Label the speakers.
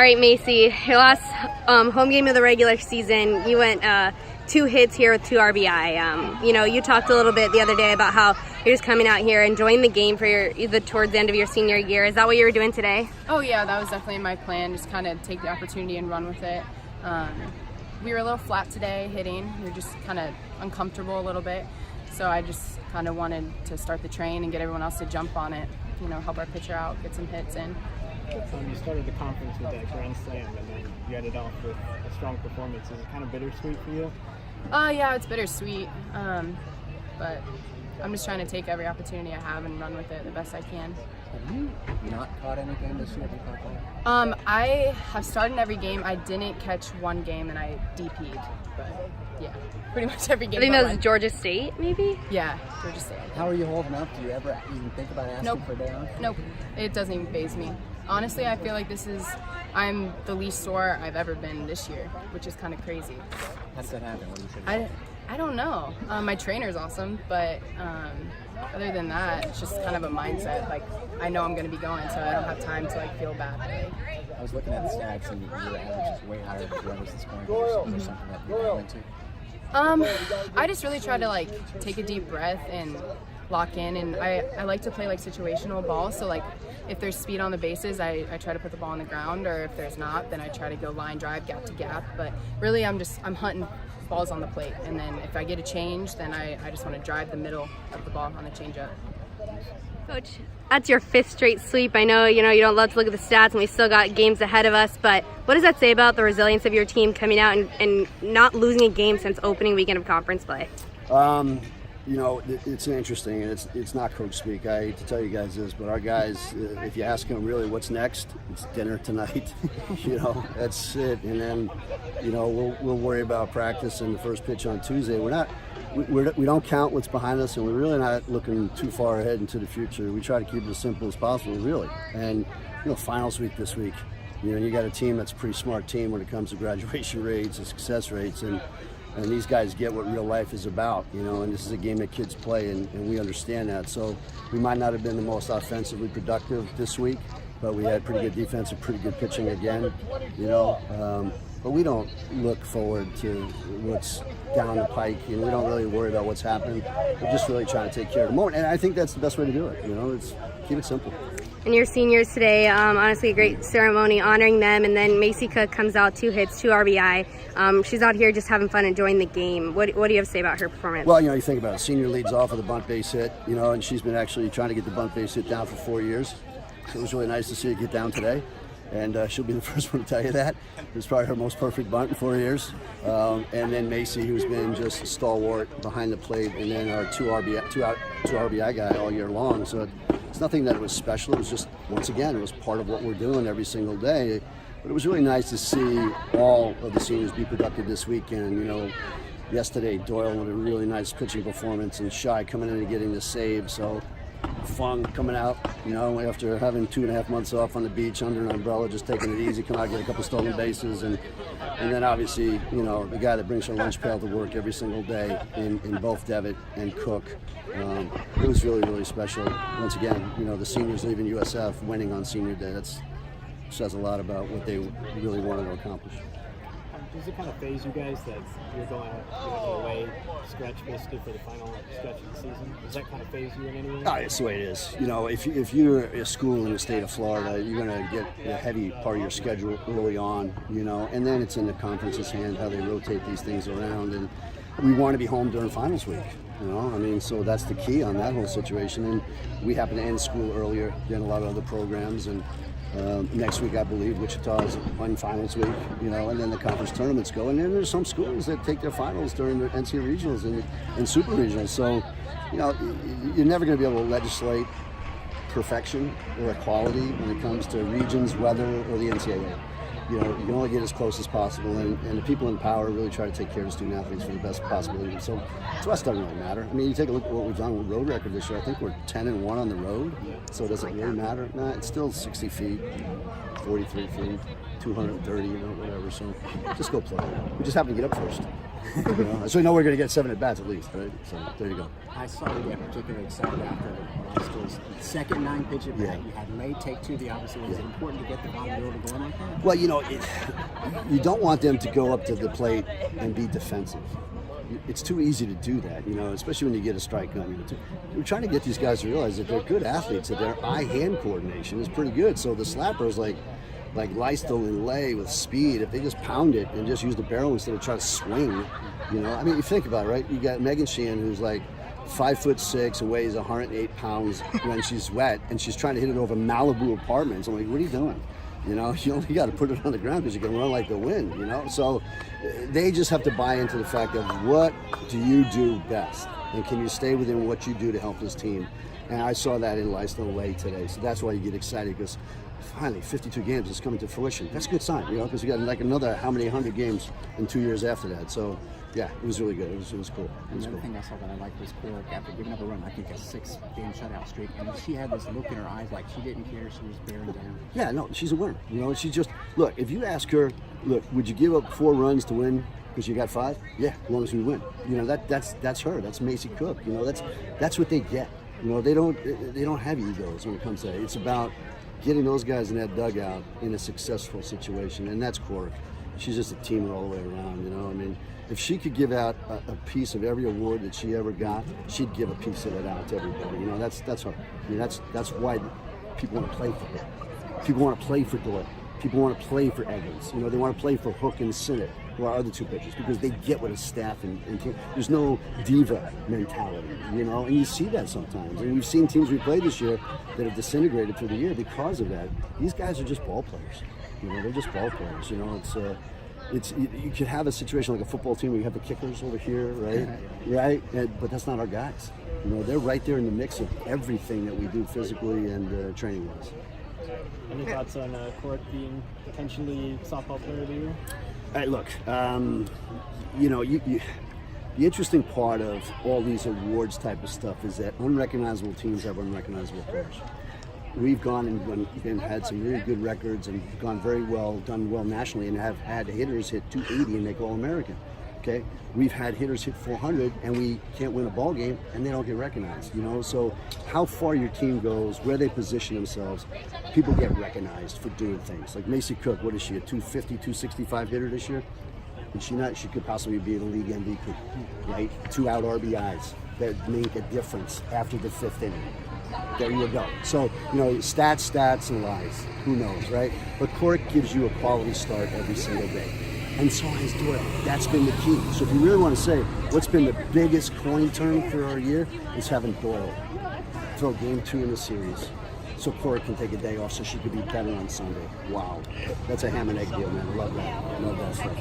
Speaker 1: All right, Macy, your last home game of the regular season, you went 2 hits here with 2 RBI. You talked a little bit the other day about how you're just coming out here enjoying the game for towards the end of your senior year. Is that what you were doing today?
Speaker 2: Oh yeah, that was definitely my plan, just kind of take the opportunity and run with it. We were a little flat today hitting. We were just kind of uncomfortable a little bit. So I just kind of wanted to start the train and get everyone else to jump on it, help our pitcher out, get some hits in.
Speaker 3: You started the conference with that grand slam, and then you ended off with a strong performance. Is it kind of bittersweet for you?
Speaker 2: Yeah, it's bittersweet, but I'm just trying to take every opportunity I have and run with it the best I can.
Speaker 4: Have you not caught any game this year? Have you caught that?
Speaker 2: I have started every game. I didn't catch one game, and I DP'd, but yeah, pretty much every game.
Speaker 1: I think that was Georgia State, maybe?
Speaker 2: Yeah, Georgia State.
Speaker 4: How are you holding up? Do you ever even think about asking for a day off?
Speaker 2: Nope, it doesn't even faze me. Honestly, I feel like I'm the least sore I've ever been this year, which is kind of crazy.
Speaker 4: How did that happen? What do you think?
Speaker 2: I don't know. My trainer's awesome, but other than that, it's just kind of a mindset. Like, I know I'm going to be going, so I don't have time to feel bad.
Speaker 4: I was looking at the stats, and your average is way higher than the others this point. Is there something that you went to?
Speaker 2: I just really try to take a deep breath and lock in, and I like to play situational ball. So if there's speed on the bases, I try to put the ball on the ground, or if there's not, then I try to go line drive, gap to gap. But really, I'm hunting balls on the plate, and then if I get a change, then I just want to drive the middle of the ball on the changeup.
Speaker 1: Coach, that's your 5th straight sweep. I know you don't love to look at the stats, and we still got games ahead of us, but what does that say about the resilience of your team coming out and not losing a game since opening weekend of conference play?
Speaker 5: It's interesting, and it's not coach speak. I hate to tell you guys this, but our guys, if you ask them really what's next, it's dinner tonight. That's it. And then, we'll worry about practice and the first pitch on Tuesday. We don't count what's behind us, and we're really not looking too far ahead into the future. We try to keep it as simple as possible, really. And finals week this week. You got a team that's a pretty smart team when it comes to graduation rates and success rates, and these guys get what real life is about, and this is a game that kids play, and we understand that. So we might not have been the most offensively productive this week, but we had pretty good defense and pretty good pitching again, but we don't look forward to what's down the pike, and we don't really worry about what's happening. We're just really trying to take care of the moment, and I think that's the best way to do it. It's keep it simple.
Speaker 1: And your seniors today, honestly, a great ceremony honoring them. And then Macy Cook comes out 2 hits, 2 RBI. She's out here just having fun, enjoying the game. What do you have to say about her performance?
Speaker 5: Well, you think about it. Senior leads off with a bunt base hit, and she's been actually trying to get the bunt base hit down for 4 years. So it was really nice to see it get down today. And she'll be the first one to tell you that. It was probably her most perfect bunt in 4 years. And then Macy, who's been just a stalwart behind the plate, and then our 2 RBI guy all year long. So it's nothing that was special. It was just, once again, it was part of what we're doing every single day. But it was really nice to see all of the seniors be productive this weekend. Yesterday, Doyle with a really nice pitching performance, and Shy coming in and getting the save. So Fung coming out, after having 2.5 months off on the beach under an umbrella, just taking it easy, come out, get a couple stolen bases, and then obviously, the guy that brings her lunch pail to work every single day in both Devitt and Cook. It was really, really special. Once again, the seniors leaving USF winning on senior day, that says a lot about what they really wanted to accomplish.
Speaker 3: Does it kind of phase you guys that you're going away stretch basically for the final stretch of the season? Does that kind of phase you in any way?
Speaker 5: Oh, it's the way it is. If you're a school in the state of Florida, you're going to get a heavy part of your schedule early on, and then it's in the conference's hand how they rotate these things around. And we want to be home during finals week. So that's the key on that whole situation. And we happen to end school earlier than a lot of other programs. And next week, I believe, Wichita is one finals week, and then the conference tournaments go. And then there's some schools that take their finals during the NCAA regionals and super regionals. So, you're never going to be able to legislate perfection or equality when it comes to regions, weather, or the NCAA. You can only get as close as possible, and the people in power really try to take care of student athletes for the best possibility. So to us, it doesn't really matter. You take a look at what we've done with road record this year. I think we're 10-1 on the road. So does it really matter? No, it's still 60 feet, 43 feet, 230, whatever. So just go play. We just happen to get up first. So we know we're going to get 7 at bats at least, right? So there you go.
Speaker 4: I saw you get particularly excited after last year's second 9-pitch at bat. You had late take 2. The opposite. Was it important to get the bottom of the order going like that?
Speaker 5: Well, you don't want them to go up to the plate and be defensive. It's too easy to do that, especially when you get a strike on you. We're trying to get these guys to realize that they're good athletes, that their eye-hand coordination is pretty good. So the slappers like Leistel and Lay with speed, if they just pound it and just use the barrel instead of trying to swing, I mean, you think about it, right? You got Megan Sheehan, who's like 5'6" and weighs 108 pounds when she's wet, and she's trying to hit it over Malibu apartments. I'm like, what are you doing? You only got to put it on the ground because you can run like the wind, So they just have to buy into the fact of what do you do best? And can you stay within what you do to help this team? And I saw that in Leistel Lay today. So that's why you get excited, because finally 52 games is coming to fruition. That's a good sign, because we got like another how many 100 games in 2 years after that. So yeah, it was really good. It was cool.
Speaker 4: Another thing I saw that I liked was Cora, after giving up a run, I think a 6-game shutout streak, and she had this look in her eyes like she didn't care, she was bearing down.
Speaker 5: Yeah, no, she's a winner. She just, look, if you ask her, look, would you give up 4 runs to win because you got 5? Yeah, as long as we win. That's her. That's Macy Cook. That's what they get. They don't have egos when it comes to that. It's about getting those guys in that dugout in a successful situation, and that's Cora. She's just a teamer all the way around, I mean, if she could give out a piece of every award that she ever got, she'd give a piece of it out to everybody. That's her. I mean, that's why people want to play for her. People want to play for Doyle. People want to play for Evans. They want to play for Hook and Sinnott, who are other 2 pitchers, because they get with a staff and team. There's no diva mentality, and you see that sometimes. And we've seen teams we played this year that have disintegrated through the year because of that. These guys are just ball players. They're just ball players. You could have a situation like a football team where you have the kickers over here, right? Right? But that's not our guys. They're right there in the mix of everything that we do physically and training-wise.
Speaker 3: Any thoughts on Court being potentially softball player of the year?
Speaker 5: Hey, look, the interesting part of all these awards type of stuff is that unrecognizable teams have unrecognizable players. We've gone and had some really good records and done well nationally, and have had hitters hit 280 and make All-American. Okay, we've had hitters hit 400 and we can't win a ball game and they don't get recognized. So how far your team goes, where they position themselves, people get recognized for doing things. Like Macy Cook, what is she, a 250, 265 hitter this year? And she could possibly be the league MVP, right? 2 out RBIs that make a difference after the 5th inning. There you go. So, stats and lies. Who knows, right? But Court gives you a quality start every single day. And so has Doyle. That's been the key. So if you really want to say what's been the biggest coin turn for our year, is having Doyle throw game 2 in the series, so Court can take a day off so she could be better on Sunday. Wow. That's a ham and egg deal, man. I love that. I love that stuff.